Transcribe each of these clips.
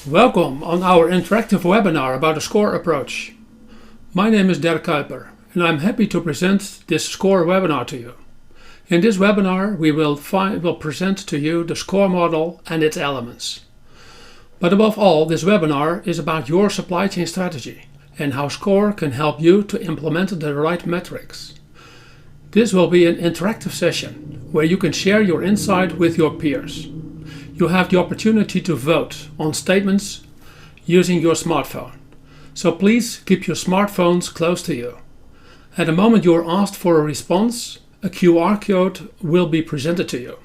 Welcome on our interactive webinar about the SCOR approach. My name is Dirk Kuiper and I'm happy to present this SCOR webinar to you. In this webinar we will present to you the SCOR model and its elements. But above all, this webinar is about your supply chain strategy and how SCOR can help you to implement the right metrics. This will be an interactive session where you can share your insight with your peers. You have the opportunity to vote on statements using your smartphone. So please keep your smartphones close to you. At the moment you are asked for a response, a QR code will be presented to you.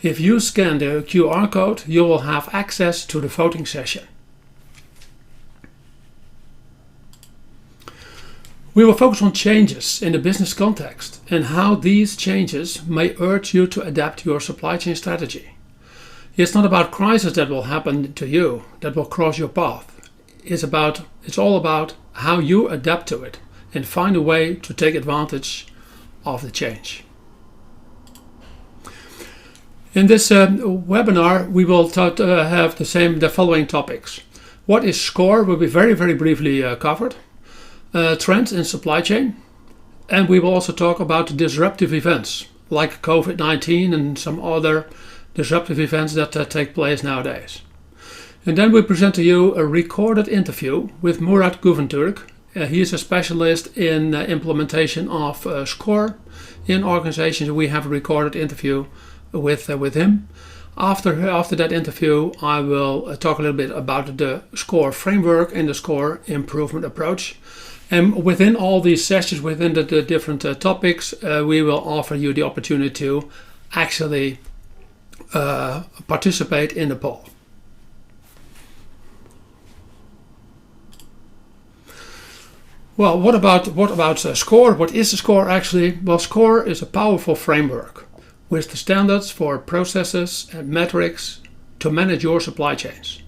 If you scan the QR code, you will have access to the voting session. We will focus on changes in the business context and how these changes may urge you to adapt your supply chain strategy. It's not about crises that will happen to you, that will cross your path. It's all about how you adapt to it and find a way to take advantage of the change. In this webinar, we will have the following topics. What is SCOR will be very briefly covered. Trends in supply chain. And we will also talk about disruptive events like COVID-19 and some other disruptive events that take place nowadays. And then we present to you a recorded interview with Murat Güventurk. He is a specialist in implementation of SCOR in organizations. We have a recorded interview with him. After that interview, I will talk a little bit about the SCOR framework and the SCOR improvement approach. And within all these sessions, within the different topics, we will offer you the opportunity to actually participate in the poll. Well, what about SCOR? What is SCOR actually? Well, SCOR is a powerful framework with the standards for processes and metrics to manage your supply chains.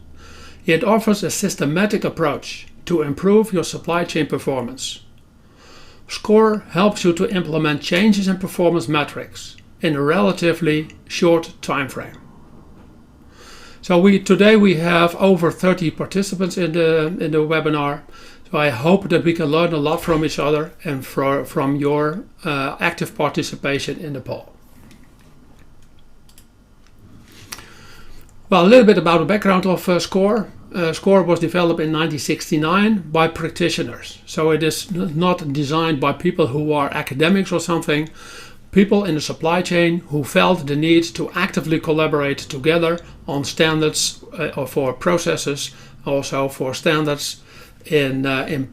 It offers a systematic approach to improve your supply chain performance. SCOR helps you to implement changes in performance metrics in a relatively short time frame. So today we have over 30 participants in the webinar. So I hope that we can learn a lot from each other and from your active participation in the poll. Well, a little bit about the background of SCOR. SCOR was developed in 1969 by practitioners. So it is not designed by people who are academics or something. People in the supply chain who felt the need to actively collaborate together on standards for processes, also for standards in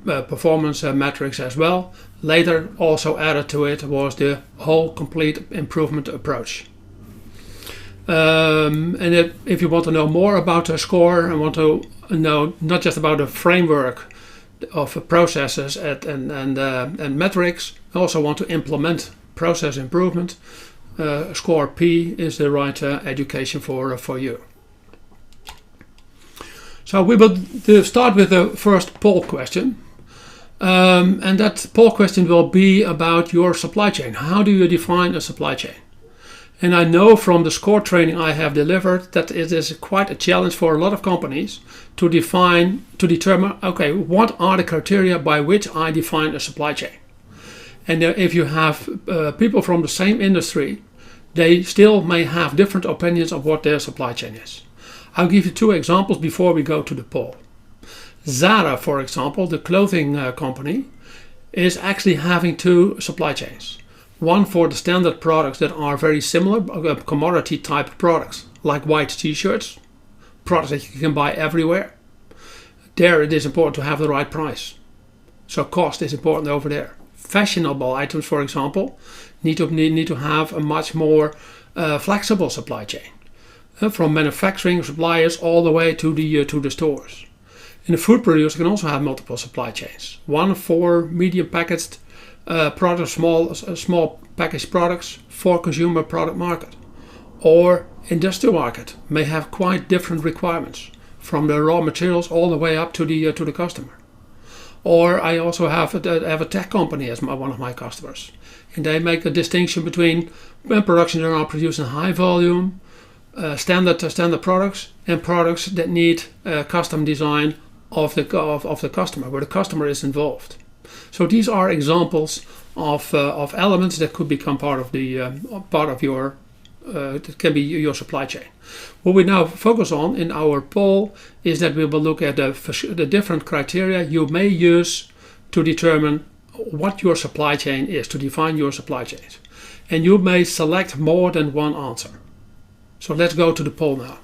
performance metrics as well. Later also added to it was the whole complete improvement approach. And if you want to know more about SCOR and want to know not just about the framework of processes and metrics, also want to implement process improvement, scor-p is the right education for you. So we will start with the first poll question. And that poll question will be about your supply chain. How do you define a supply chain? And I know from the SCOR training I have delivered that it is quite a challenge for a lot of companies to determine, okay, what are the criteria by which I define a supply chain? And if you have people from the same industry, they still may have different opinions of what their supply chain is. I'll give you two examples before we go to the poll. Zara, for example, the clothing company, is actually having two supply chains. One for the standard products that are very similar, commodity type products, like white t-shirts, products that you can buy everywhere. There it is important to have the right price. So cost is important over there. Fashionable items, for example, need to have a much more flexible supply chain, from manufacturing suppliers all the way to the stores. And the food producer can also have multiple supply chains. One for medium packaged products, small packaged products for consumer product market, or industrial market may have quite different requirements from the raw materials all the way up to the customer. Or I also have a tech company as one of my customers, and they make a distinction between when productions are produced in high volume standard products and products that need custom design of the customer, where the customer is involved. So these are examples of elements that could become part of your that can be your supply chain. What we now focus on in our poll is that we will look at the different criteria you may use to determine what your supply chain is, to define your supply chains. And you may select more than one answer. So let's go to the poll now.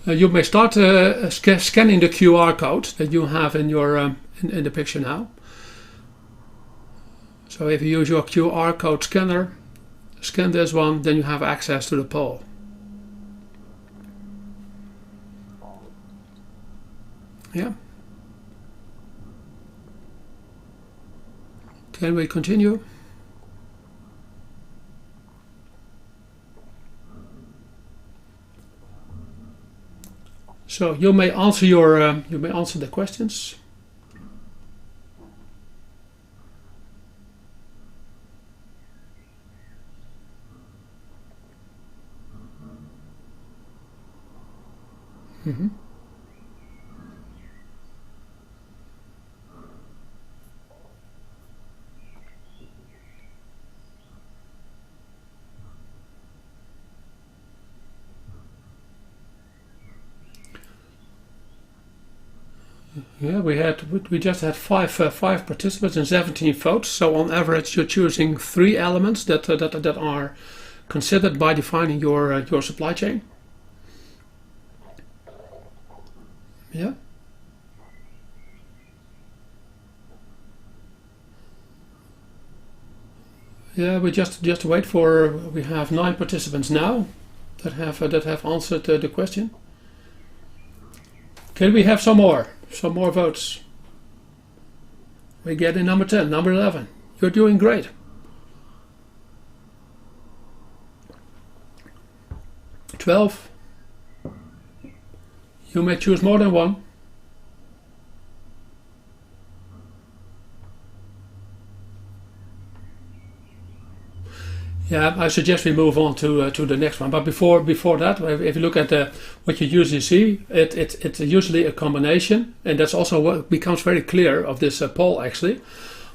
You may start scanning the QR code that you have in your in the picture now. So if you use your QR code scanner, scan this one, then you have access to the poll. Yeah. Can we continue? So you may answer the questions. Mm-hmm. Yeah, we just had five participants and 17 votes. So on average, you're choosing 3 elements that are considered by defining your supply chain. Yeah. Yeah, we just wait for. We have 9 participants now that have answered the question. Can we have some more votes? We get in number 10, number 11. You're doing great. 12. You may choose more than one. Yeah, I suggest we move on to the next one. But before that, if you look at what you usually see, it's usually a combination, and that's also what becomes very clear of this poll actually,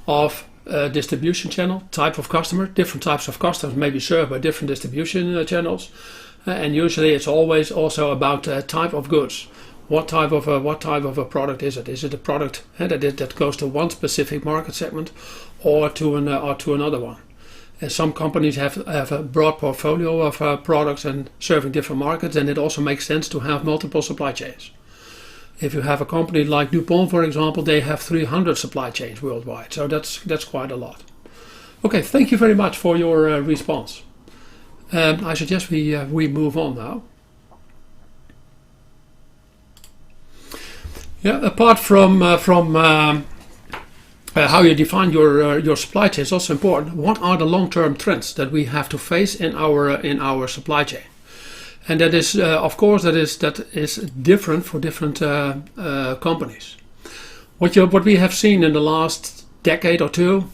of distribution channel, type of customer, different types of customers may be served by different distribution channels, and usually it's always also about type of goods. What type of a product is it? Is it a product that goes to one specific market segment, or to another one? And some companies have a broad portfolio of products and serving different markets, and it also makes sense to have multiple supply chains. If you have a company like DuPont, for example, they have 300 supply chains worldwide, so that's quite a lot. Okay, thank you very much for your response. I suggest we move on now. Yeah, apart from how you define your supply chain is also important. What are the long-term trends that we have to face in our supply chain? And that is, of course, that is different for different companies. What we have seen in the last decade or two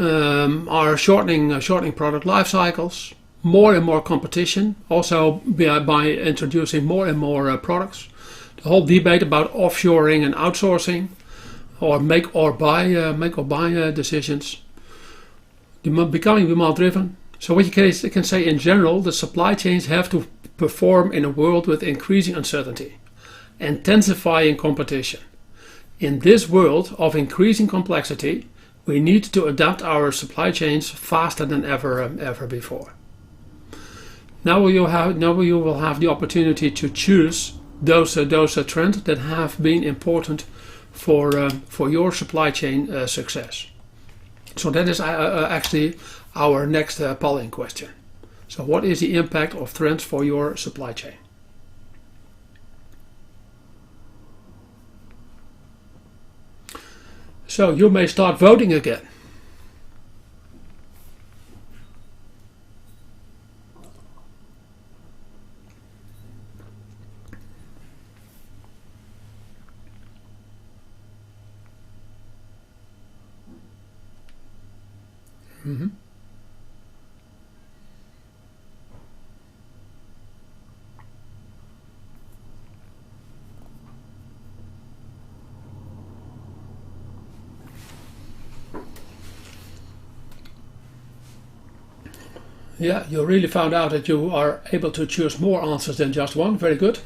are shortening product life cycles, more and more competition, also by introducing more and more products. The whole debate about offshoring and outsourcing, or make or buy decisions, becoming demand driven. So what you can say in general, the supply chains have to perform in a world with increasing uncertainty, intensifying competition. In this world of increasing complexity, we need to adapt our supply chains faster than ever before. Now you will have the opportunity to choose those trends that have been important for your supply chain success. So that is actually our next polling question. So what is the impact of trends for your supply chain? So you may start voting again. Mm-hmm. Yeah, you really found out that you are able to choose more answers than just one. Very good.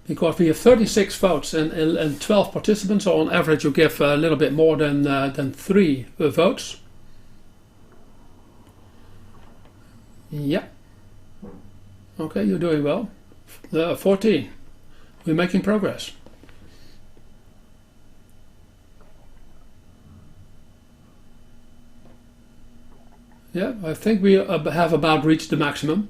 Because we have 36 votes and 12 participants, so on average you give a little bit more than 3 votes. Yeah. Okay, you're doing well. 14. We're making progress. Yeah, I think we have about reached the maximum.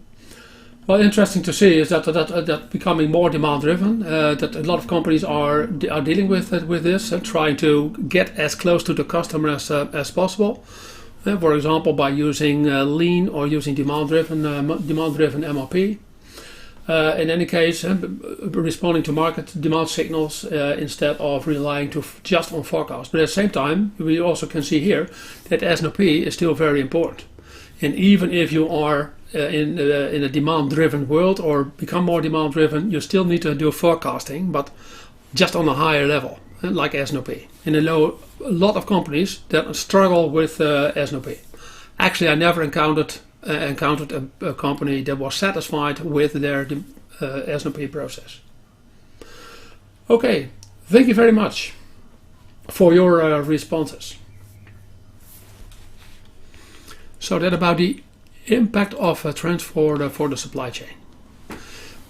Well, interesting to see is that becoming more demand driven. That a lot of companies are dealing with this and trying to get as close to the customer as possible. For example, by using lean or using demand driven MRP. In any case, responding to market demand signals instead of relying just on forecasts. But at the same time, we also can see here that S&OP is still very important. And even if you are in a demand-driven world or become more demand-driven, you still need to do forecasting, but just on a higher level, like S&OP. And a lot of companies that struggle with S&OP. Actually, I never encountered a company that was satisfied with their S&OP process. Okay, thank you very much for your responses. So that about the impact of trends for the supply chain.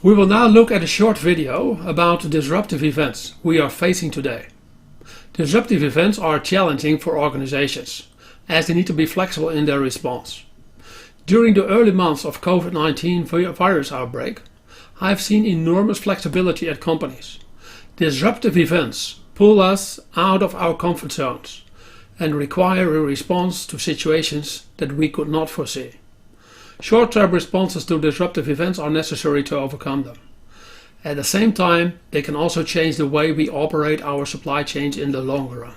We will now look at a short video about disruptive events we are facing today. Disruptive events are challenging for organizations as they need to be flexible in their response. During the early months of COVID-19 virus outbreak, I have seen enormous flexibility at companies. Disruptive events pull us out of our comfort zones and require a response to situations that we could not foresee. Short-term responses to disruptive events are necessary to overcome them. At the same time, they can also change the way we operate our supply chains in the longer run.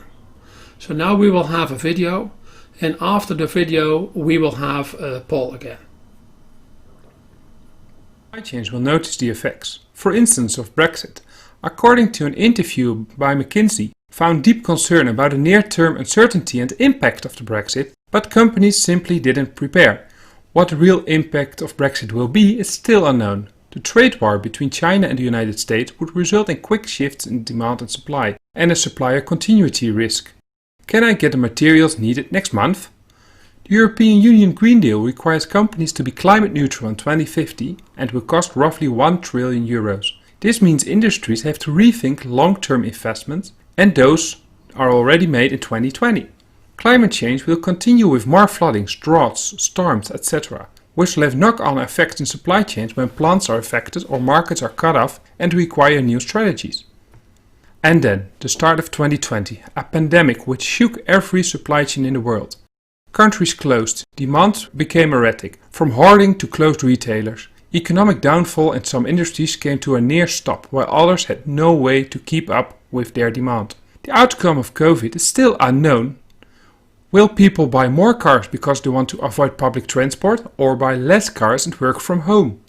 So now we will have a video, and after the video we will have a poll again. Supply chains will notice the effects, for instance of Brexit. According to an interview by McKinsey, found deep concern about the near-term uncertainty and impact of the Brexit, but companies simply didn't prepare. What the real impact of Brexit will be is still unknown. The trade war between China and the United States would result in quick shifts in demand and supply, and a supplier continuity risk. Can I get the materials needed next month? The European Union Green Deal requires companies to be climate neutral in 2050 and will cost roughly €1 trillion. This means industries have to rethink long-term investments, and those are already made in 2020. Climate change will continue with more floodings, droughts, storms, etc., which will have knock-on effects in supply chains when plants are affected or markets are cut off and require new strategies. And then, the start of 2020, a pandemic which shook every supply chain in the world. Countries closed, demand became erratic, from hoarding to closed retailers. Economic downfall in some industries came to a near stop, while others had no way to keep up with their demand. The outcome of COVID is still unknown. Will people buy more cars because they want to avoid public transport, or buy less cars and work from home?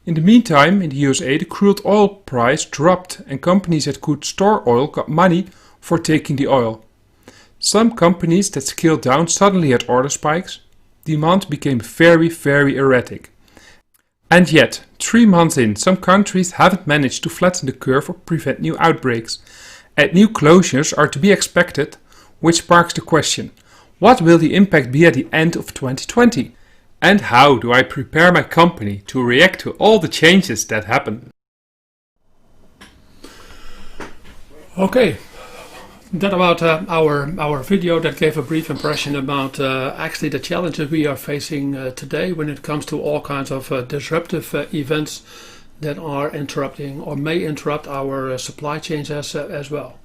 In the meantime, in the USA, the crude oil price dropped and companies that could store oil got money for taking the oil. Some companies that scaled down suddenly had order spikes. Demand became very erratic. And yet, 3 months in, some countries haven't managed to flatten the curve or prevent new outbreaks. And new closures are to be expected, which sparks the question, what will the impact be at the end of 2020? And how do I prepare my company to react to all the changes that happen? Okay, that about our video that gave a brief impression about actually the challenges we are facing today when it comes to all kinds of disruptive events that are interrupting or may interrupt our supply chains as well.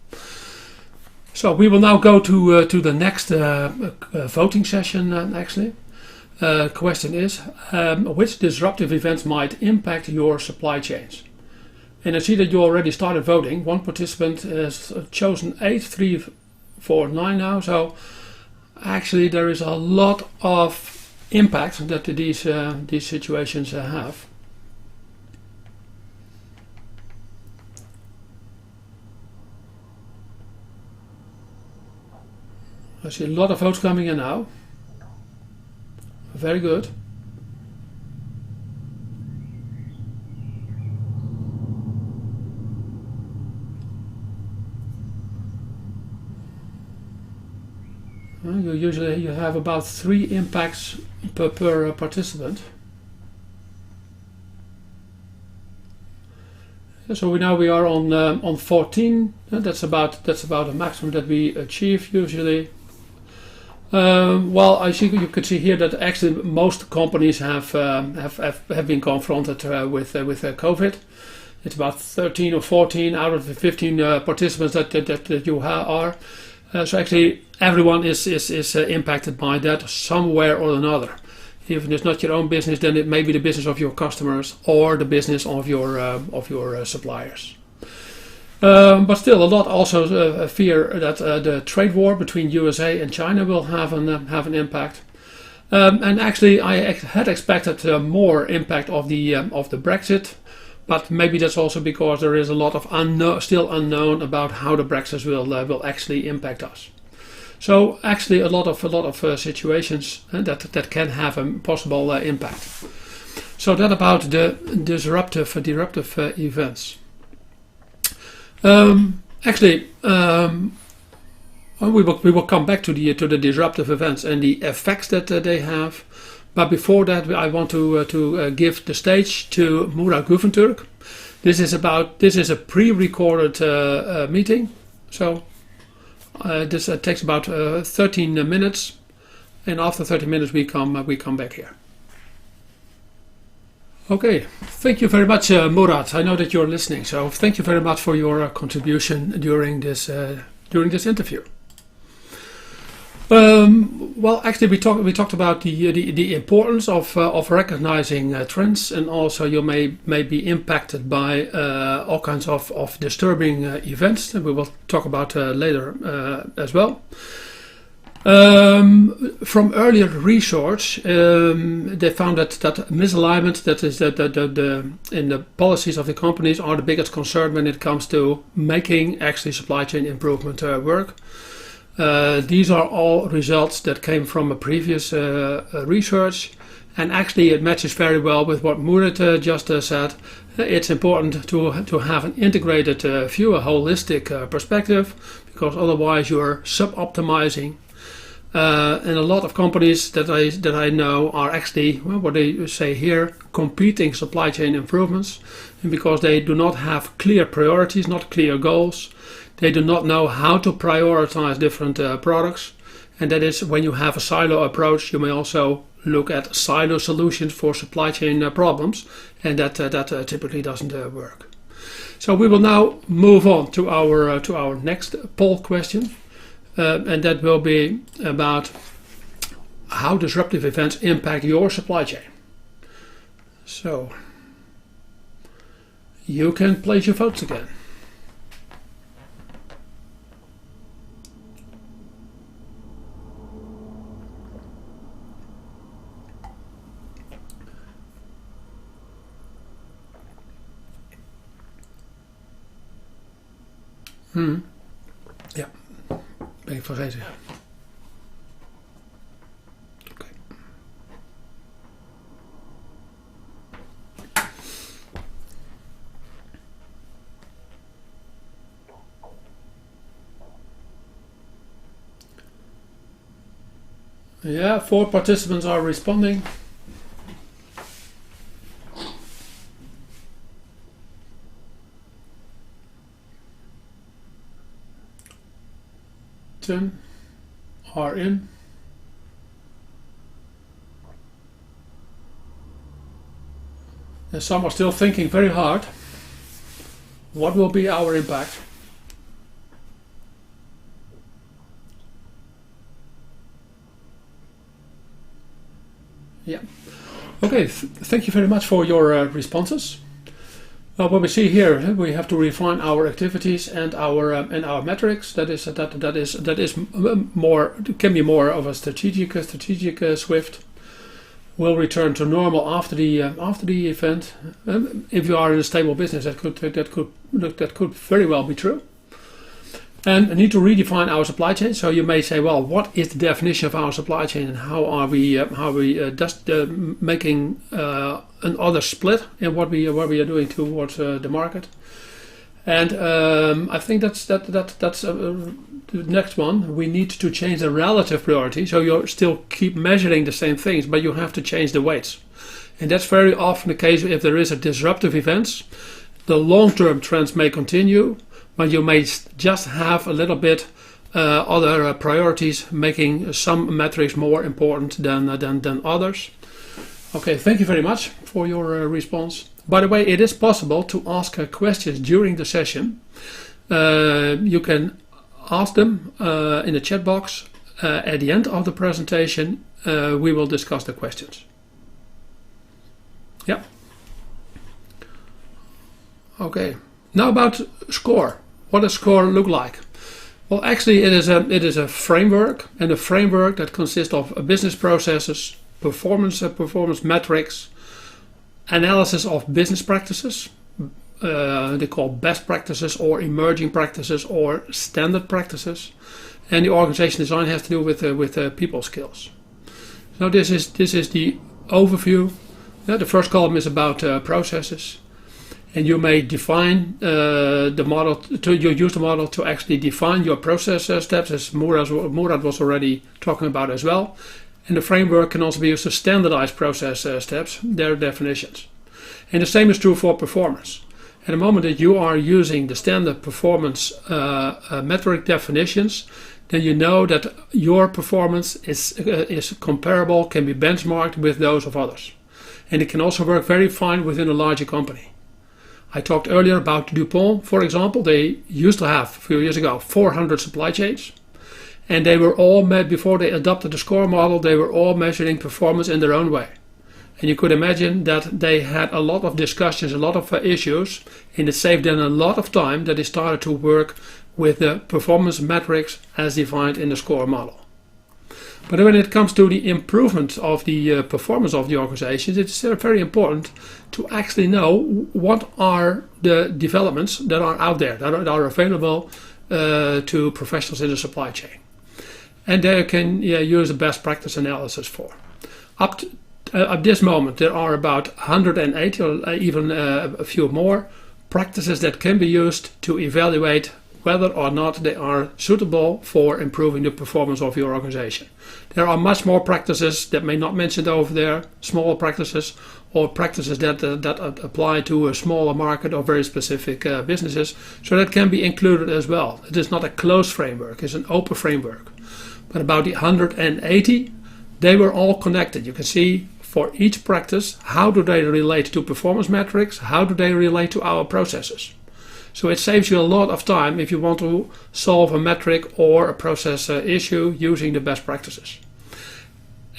So we will now go to the next voting session actually. Question is, which disruptive events might impact your supply chains? And I see that you already started voting. One participant has chosen 8349 now. So actually there is a lot of impact that these situations have. I see a lot of votes coming in now. Very good. You have about 3 impacts per participant. So we are on 14. That's about a maximum that we achieve usually. Well, I think you could see here that actually most companies have been confronted with COVID. It's about 13 or 14 out of the 15 participants that you are. So actually, everyone is impacted by that somewhere or another. If it's not your own business, then it may be the business of your customers or the business of your suppliers. But still, a lot also fear that the trade war between USA and China will have an impact. And actually, I had expected more impact of the Brexit, but maybe that's also because there is a lot of still unknown about how the Brexit will actually impact us. So actually, a lot of situations that can have a possible impact. So that about the disruptive events. Actually, we will come back to the disruptive events and the effects that they have. But before that, I want to give the stage to Murat Güventurk. This is a pre-recorded meeting, so this takes about 13 minutes, and after 30 minutes we come back here. Okay, thank you very much, Murat. I know that you're listening, so thank you very much for your contribution during this interview. Well, actually, we talked about the importance of recognizing trends, and also you may be impacted by all kinds of disturbing events that we will talk about later as well. From earlier research, they found that misalignment, that is in the policies of the companies, are the biggest concern when it comes to making actually supply chain improvement work. These are all results that came from a previous research, and actually it matches very well with what Murat just said. It's important to have an integrated view, a holistic perspective, because otherwise you're sub-optimizing. And a lot of companies that I know are actually, well, what they say here, competing supply chain improvements, and because they do not have clear priorities, not clear goals. They do not know how to prioritize different products, and that is when you have a silo approach. You may also look at silo solutions for supply chain problems, and that typically doesn't work. So we will now move on to our next poll question, and that will be about how disruptive events impact your supply chain. So you can place your votes again. Ja, ben ik vergeten. Oké. Yeah, 4 participants are responding. Are in. And some are still thinking very hard. What will be our impact? Yeah. Okay, thank you very much for your responses. Well, what we see here, we have to refine our activities and our metrics. That is more, can be more of a strategic Swift. Will return to normal after the event. If you are in a stable business, that could very well be true. And we need to redefine our supply chain. So you may say, well, what is the definition of our supply chain, and how are we just making another split in what we are doing towards the market? And I think that's the next one. We need to change the relative priority. So you still keep measuring the same things, but you have to change the weights. And that's very often the case if there is a disruptive event. The long-term trends may continue, but you may just have a little bit other priorities, making some metrics more important than others. Okay, thank you very much for your response. By the way, it is possible to ask questions during the session. You can ask them in the chat box. At the end of the presentation, we will discuss the questions. Yeah. Okay. Now about SCOR. What does SCOR look like? Well, actually, it is a framework, and a framework that consists of business processes, performance metrics, analysis of business practices. They call best practices or emerging practices or standard practices, and the organization design has to do with people skills. So this is the overview. The first column is about processes. And you may define the model, you use the model to actually define your process steps, as Murat was already talking about as well. And the framework can also be used to standardize process steps, their definitions. And the same is true for performance. At the moment that you are using the standard performance metric definitions, then you know that your performance is comparable, can be benchmarked with those of others. And it can also work very fine within a larger company. I talked earlier about DuPont, for example. They used to have, a few years ago, 400 supply chains. And they were all before they adopted the SCOR model, they were all measuring performance in their own way. And you could imagine that they had a lot of discussions, a lot of issues, and it saved them a lot of time that they started to work with the performance metrics as defined in the SCOR model. But when it comes to the improvement of the performance of the organizations, it's very important to actually know what are the developments that are out there, that are available to professionals in the supply chain. And they can use the best practice analysis for. Up at this moment, there are about 180 or even a few more practices that can be used to evaluate whether or not they are suitable for improving the performance of your organization. There are much more practices that may not mentioned over there, smaller practices or practices that apply to a smaller market or very specific businesses, so that can be included as well. It is not a closed framework, it's an open framework. But about the 180, they were all connected. You can see for each practice, how do they relate to performance metrics, how do they relate to our processes. So it saves you a lot of time if you want to solve a metric or a process issue using the best practices.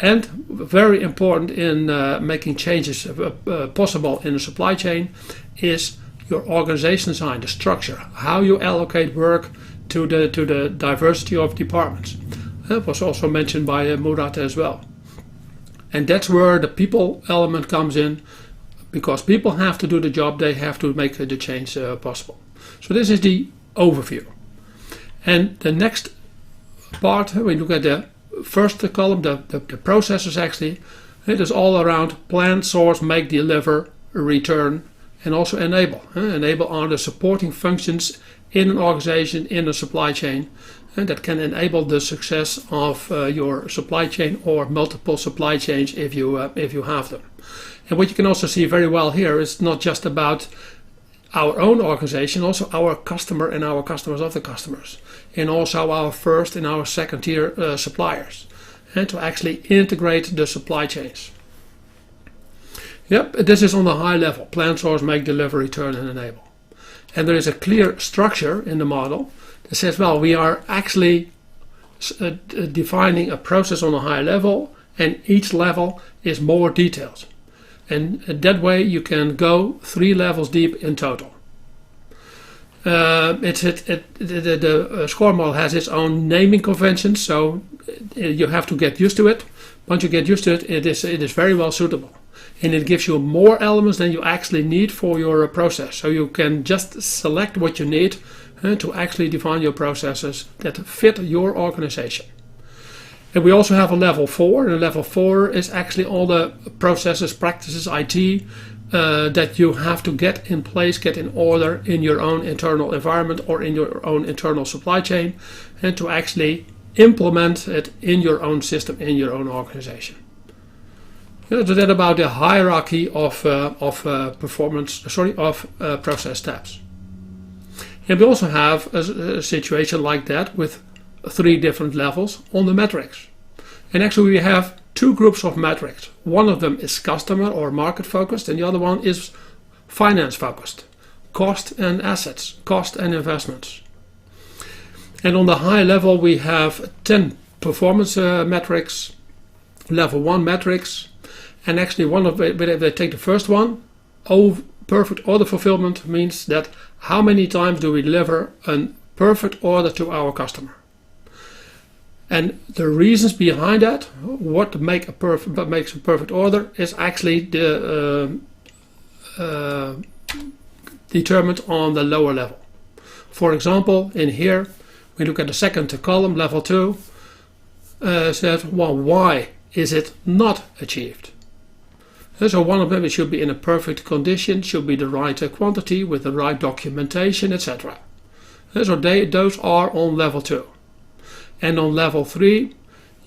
And very important in making changes possible in the supply chain is your organization design, the structure, how you allocate work to the diversity of departments. That was also mentioned by Murat as well. And that's where the people element comes in, because people have to do the job, they have to make the change possible. So this is the overview. And the next part, when you look at the first column, the processes actually, it is all around plan, source, make, deliver, return, and also enable. Enable are the supporting functions in an organization, in a supply chain, and that can enable the success of your supply chain or multiple supply chains if you have them. And what you can also see very well here is not just about our own organization, also our customer and our customers of the customers, and also our first and our second tier suppliers, and to actually integrate the supply chains. Yep, this is on the high level: plan, source, make, deliver, return, and enable. And there is a clear structure in the model that says, well, we are actually defining a process on a high level, and each level is more detailed. And that way you can go 3 levels deep in total. The score model has its own naming conventions, so you have to get used to it. Once you get used to it, it is very well suitable. And it gives you more elements than you actually need for your process. So you can just select what you need to actually define your processes that fit your organization. And we also have a level 4. And level 4 is actually all the processes, practices, IT that you have to get in place, get in order in your own internal environment or in your own internal supply chain, and to actually implement it in your own system, in your own organization. So that about the hierarchy of process steps. And we also have a situation like that with 3 different levels on the metrics. And actually we have 2 groups of metrics. One of them is customer or market focused, and the other one is finance focused. Cost and assets, cost and investments. And on the high level we have 10 performance metrics, level 1 metrics, and actually if they take the first one, perfect order fulfillment means that how many times do we deliver a perfect order to our customer. And the reasons behind that, what makes a perfect order, is actually determined on the lower level. For example, in here, we look at the second column, level 2, says, well, why is it not achieved? So one of them, it should be in a perfect condition, should be the right quantity with the right documentation, etc. So those are on level 2. And on level 3,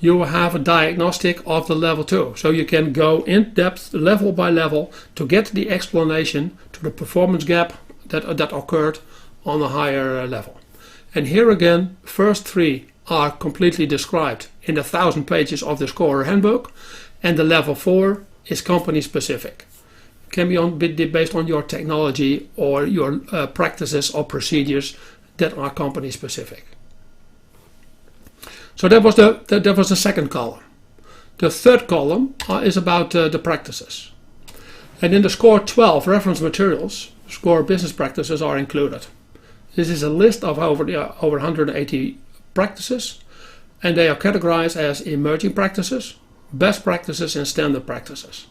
you have a diagnostic of the level 2. So you can go in depth, level by level, to get the explanation to the performance gap that occurred on a higher level. And here again, first 3 are completely described in the 1,000 pages of the SCOR handbook, and the level 4 is company specific. It can be based on your technology or your practices or procedures that are company specific. So that was the second column. The third column is about the practices. And in the SCOR 12 reference materials, SCOR business practices are included. This is a list of over 180 practices, and they are categorized as emerging practices, best practices, and standard practices.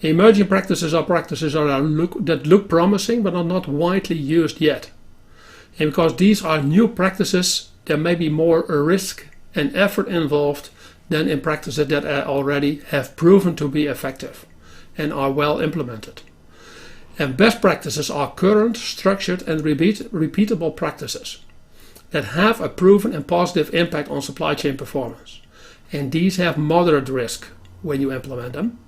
Emerging practices are practices that look promising but are not widely used yet. And because these are new practices, there may be more risk and effort involved than in practices that already have proven to be effective and are well implemented. And best practices are current, structured, and repeatable practices that have a proven and positive impact on supply chain performance. And these have moderate risk when you implement them.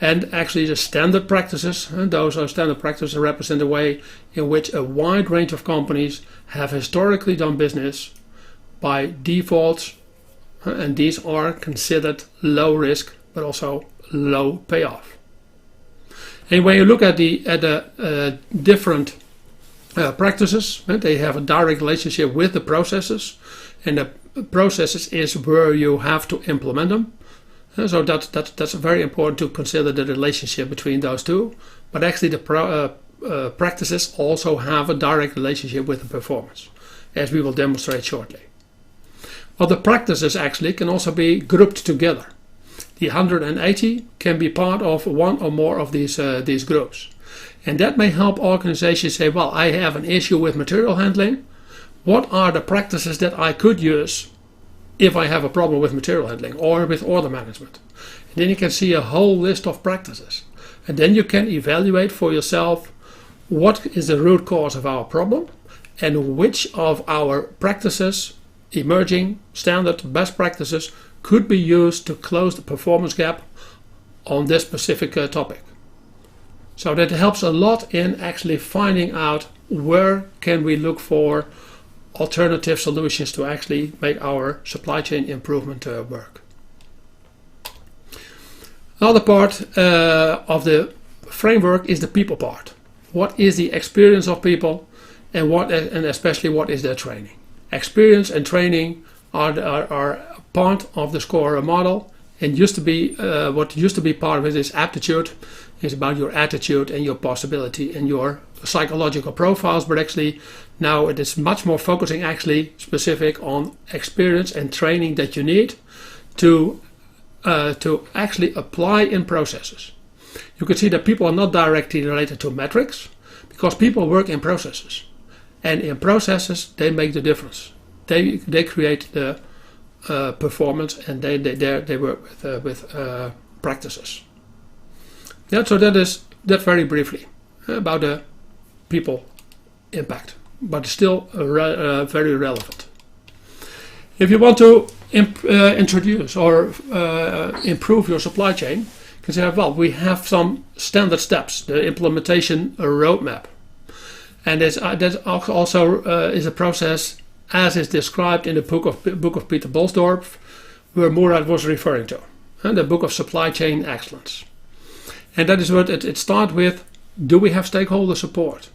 And actually the standard practices, and those are standard practices represent the way in which a wide range of companies have historically done business by default, and these are considered low risk but also low payoff. And when you look at the different practices, they have a direct relationship with the processes, and the processes is where you have to implement them. So that's very important to consider the relationship between those two. But actually the practices also have a direct relationship with the performance, as we will demonstrate shortly. Well, the practices actually can also be grouped together. The 180 can be part of one or more of these groups. And that may help organizations say, well, I have an issue with material handling. What are the practices that I could use if I have a problem with material handling or with order management? And then you can see a whole list of practices. And then you can evaluate for yourself what is the root cause of our problem and which of our practices, emerging, standard, best practices, could be used to close the performance gap on this specific topic. So that helps a lot in actually finding out where can we look for alternative solutions to actually make our supply chain improvement work. Another part of the framework is the people part. What is the experience of people, and especially what is their training? Experience and training are part of the SCOR model, and what used to be part of it is aptitude. It's about your attitude and your possibility and your psychological profiles, but actually now it is much more focusing actually specific on experience and training that you need to actually apply in processes. You can see that people are not directly related to metrics because people work in processes, and in processes they make the difference. They create the performance, and they work with practices. Yeah, so that's very briefly about the people impact, but still very relevant. If you want to introduce or improve your supply chain, you can say, well, we have some standard steps, the implementation roadmap, and that also is a process as is described in the book of Peter Bolsdorf, where Murat was referring to, and the book of supply chain excellence. And that is what it starts with. Do we have stakeholder support?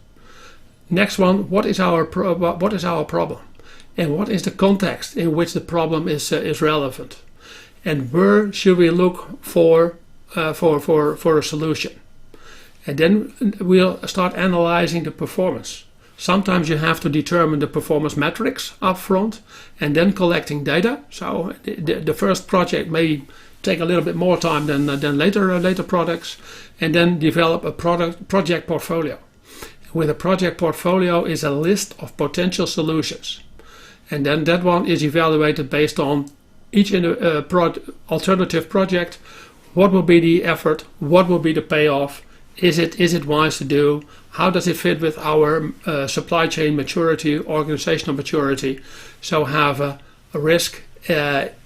Next one, what is our problem? And what is the context in which the problem is relevant? And where should we look for a solution? And then we'll start analyzing the performance. Sometimes you have to determine the performance metrics up front and then collecting data. So the first project may take a little bit more time than later products, and then develop a project portfolio. With a project portfolio is a list of potential solutions, and then that one is evaluated based on each alternative project. What will be the effort? What will be the payoff? Is it wise to do? How does it fit with our supply chain maturity, organizational maturity? So have a risk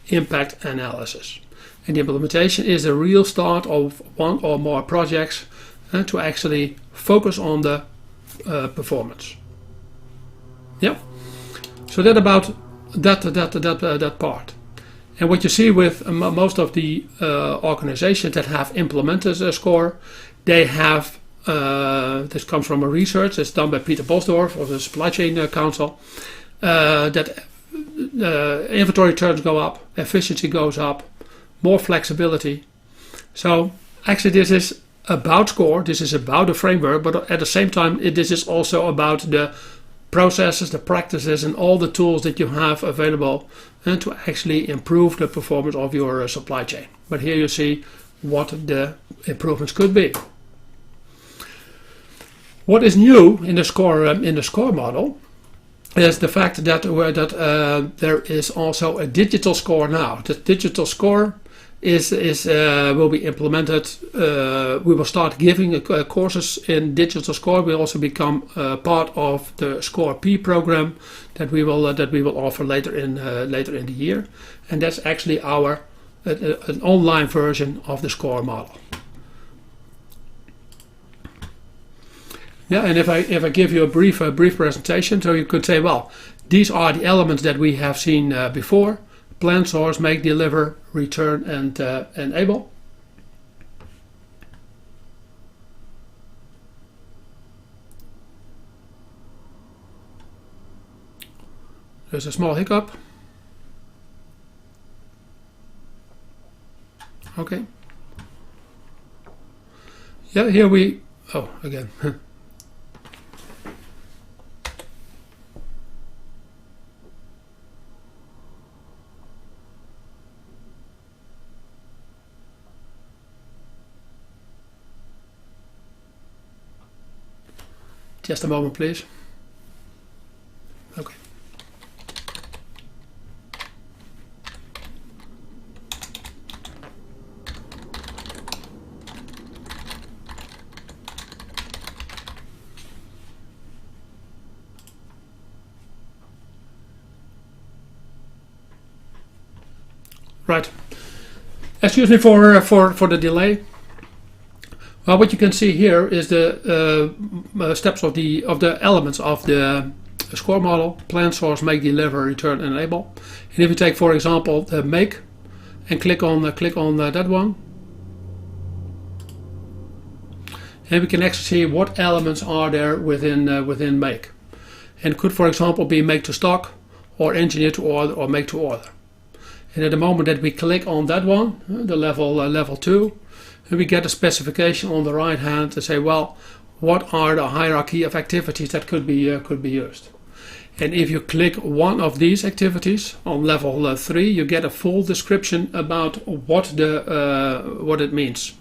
impact analysis. And the implementation is the real start of one or more projects to actually focus on the performance. Yeah. So that about that part. And what you see with most of the organizations that have implemented a score, they have, this comes from a research that's done by Peter Bolsdorf of the Supply Chain Council, that inventory turns go up, efficiency goes up, more flexibility. So actually this is about SCOR, this is about the framework, but at the same time this is also about the processes, the practices, and all the tools that you have available to actually improve the performance of your supply chain. But here you see what the improvements could be. What is new in the SCOR model is the fact that there is also a digital score now. The digital score will be implemented. We will start giving courses in digital score. Will also become part of the scor-p program that we will offer later in the year, and that's actually an online version of the SCOR model. Yeah, and if I give you a brief presentation, so you could say, well, these are the elements that we have seen before: plan, source, make, deliver, return, and enable. There's a small hiccup. Okay. Yeah, here we. Oh, again. Just a moment, please. Okay. Right. Excuse me for the delay. Well, what you can see here is the steps of the elements of the SCOR model: plan, source, make, deliver, return, and enable. And if you take, for example, the make, and click on that one, and we can actually see what elements are there within make, and could, for example, be make to stock, or engineer to order, or make to order. And at the moment that we click on that one, the level 2. and we get a specification on the right hand to say, well, what are the hierarchy of activities that could be used. And if you click one of these activities on level 3, you get a full description about what it means,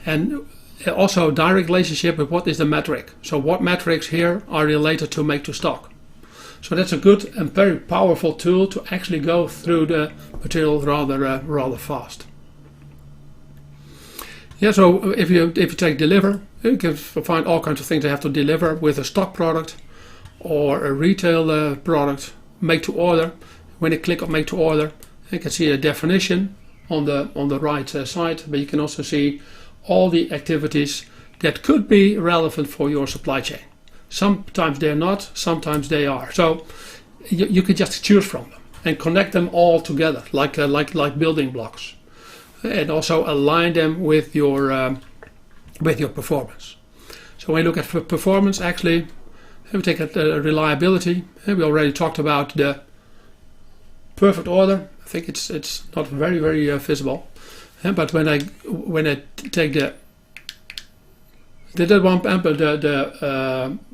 and also direct relationship with what is the metric. So what metrics here are related to make to stock. So that's a good and very powerful tool to actually go through the material rather fast. Yeah, so if you take deliver, you can find all kinds of things they have to deliver with a stock product or a retail product. Make to order. When you click on make to order, you can see a definition on the right side, but you can also see all the activities that could be relevant for your supply chain. Sometimes they're not, sometimes they are. So you can just choose from them and connect them all together like building blocks, and also align them with your performance. So when you look at performance, actually, we take reliability. We already talked about the perfect order. I think it's not very visible. But when I take the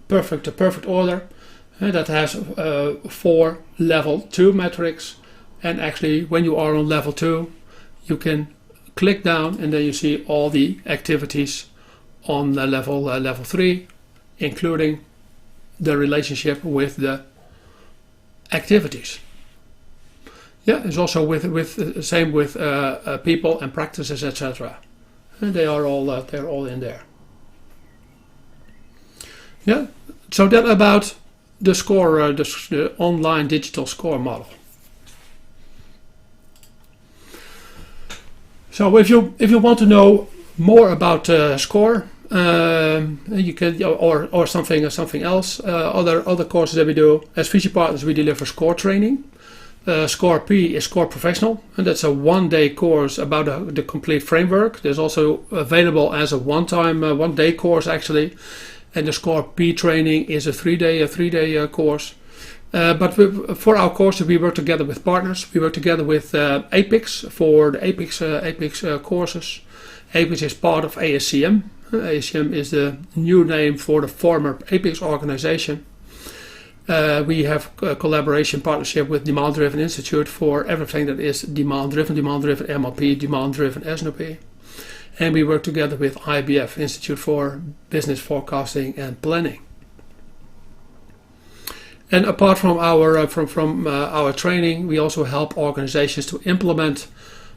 perfect order, that has 4 level 2 metrics, and actually when you are on level 2, you can click down and then you see all the activities on the level 3, including the relationship with the activities. Yeah, it's also with same with people and practices, etc. And they're all in there. Yeah, so that about the score, the online digital score model. So if you want to know more about score, you can or something else. Other courses that we do as Visie Partners, we deliver score training. scor-p is Score Professional, and that's a 1-day course about the complete framework. There's also available as a one-day course actually, and the scor-p training is a 3-day course. But for our courses, we work together with partners. We work together with APIX for the APIX courses. APIX is part of ASCM. ASCM is the new name for the former APIX organization. We have a collaboration partnership with Demand Driven Institute for everything that is demand driven MLP, demand driven SNOP. And we work together with IBF, Institute for Business Forecasting and Planning. And apart from our training, we also help organizations to implement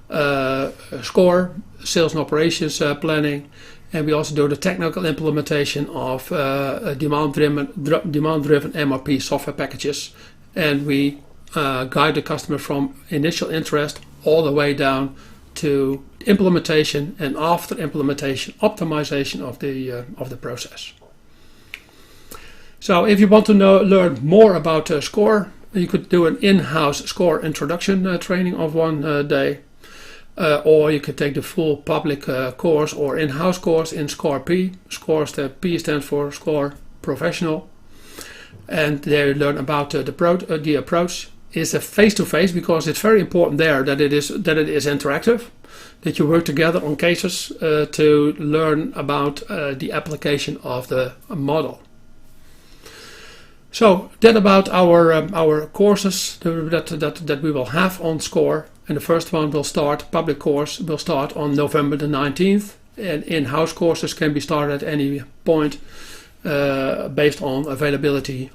SCOR, sales and operations planning, and we also do the technical implementation of demand-driven MRP software packages, and we guide the customer from initial interest all the way down to implementation, and after implementation, optimization of the process. So if you want to learn more about SCOR, you could do an in-house SCOR introduction training of 1 day, or you could take the full public course or in-house course in scor-p. The P stands for Score Professional, and there you learn about the approach. It's a face-to-face because it's very important there that it is interactive, that you work together on cases to learn about the application of the model. So that about our courses that we will have on SCOR, and the first one public course will start on November the 19th, and in-house courses can be started at any point based on availability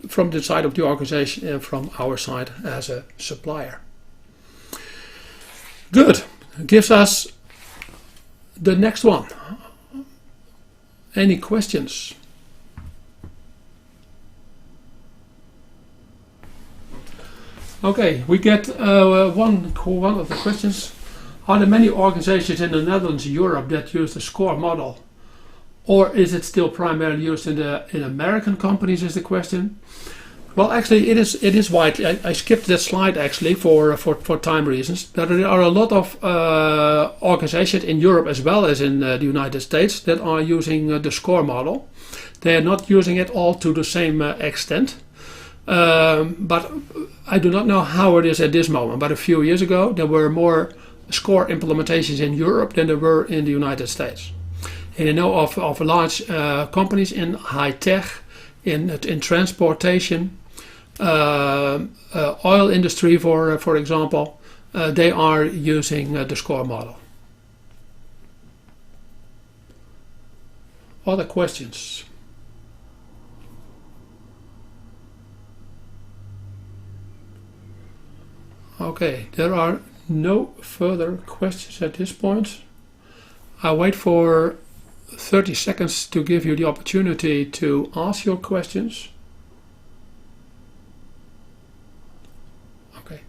from the side of the organization and from our side as a supplier. Good. Gives us the next one. Any questions? Okay, we get one of the questions. Are there many organizations in the Netherlands, Europe that use the SCOR model? Or is it still primarily used in American companies, is the question. Well, actually, it is widely. I skipped that slide actually for time reasons. But there are a lot of organizations in Europe as well as in the United States that are using the SCOR model. They are not using it all to the same extent. But I do not know how it is at this moment. But a few years ago, there were more SCOR implementations in Europe than there were in the United States. And I know of large companies in high tech, in transportation, oil industry, for example, they are using the SCOR model. Other questions? Okay, there are no further questions at this point. I wait for 30 seconds to give you the opportunity to ask your questions. Okay.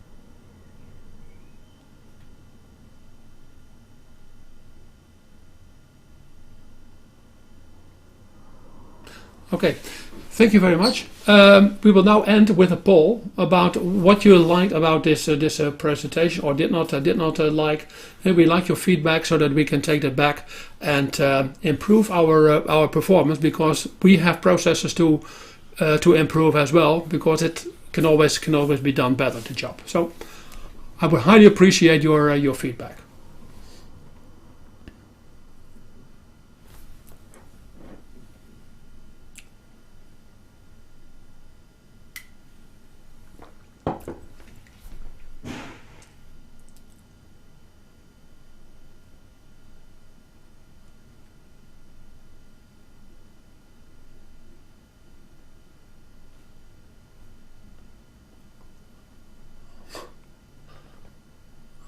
Okay, thank you very much. We will now end with a poll about what you liked about this presentation or did not like. And we like your feedback so that we can take that back and improve our performance, because we have processes to improve as well, because it can always be done better, the job. So I would highly appreciate your feedback.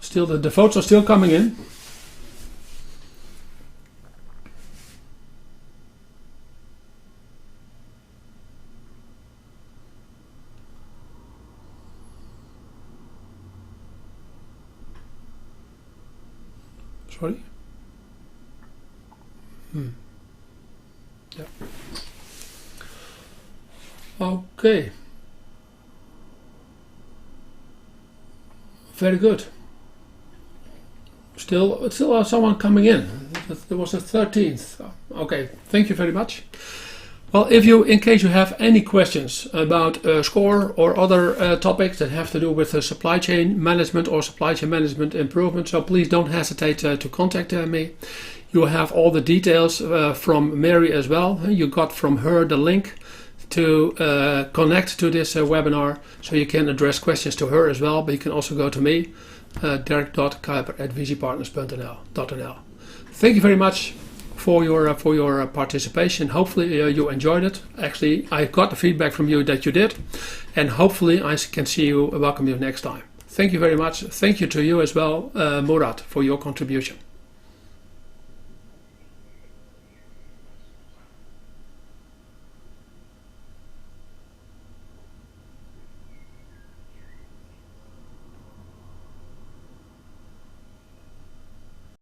Still, the votes are still coming in. Sorry? Yeah. Okay. Very good. Still someone coming in. There was a 13th. Okay, thank you very much. Well, in case you have any questions about SCOR or other topics that have to do with supply chain management or supply chain management improvement, so please don't hesitate to contact me. You have all the details from Mary as well. You got from her the link to connect to this webinar, so you can address questions to her as well, but you can also go to me, dirk.kuiper@visiepartners.nl. Thank you very much for your participation. Hopefully you enjoyed it. Actually, I got the feedback from you that you did, and hopefully I can welcome you next time. Thank you very much. Thank you to you as well, Murat, for your contribution.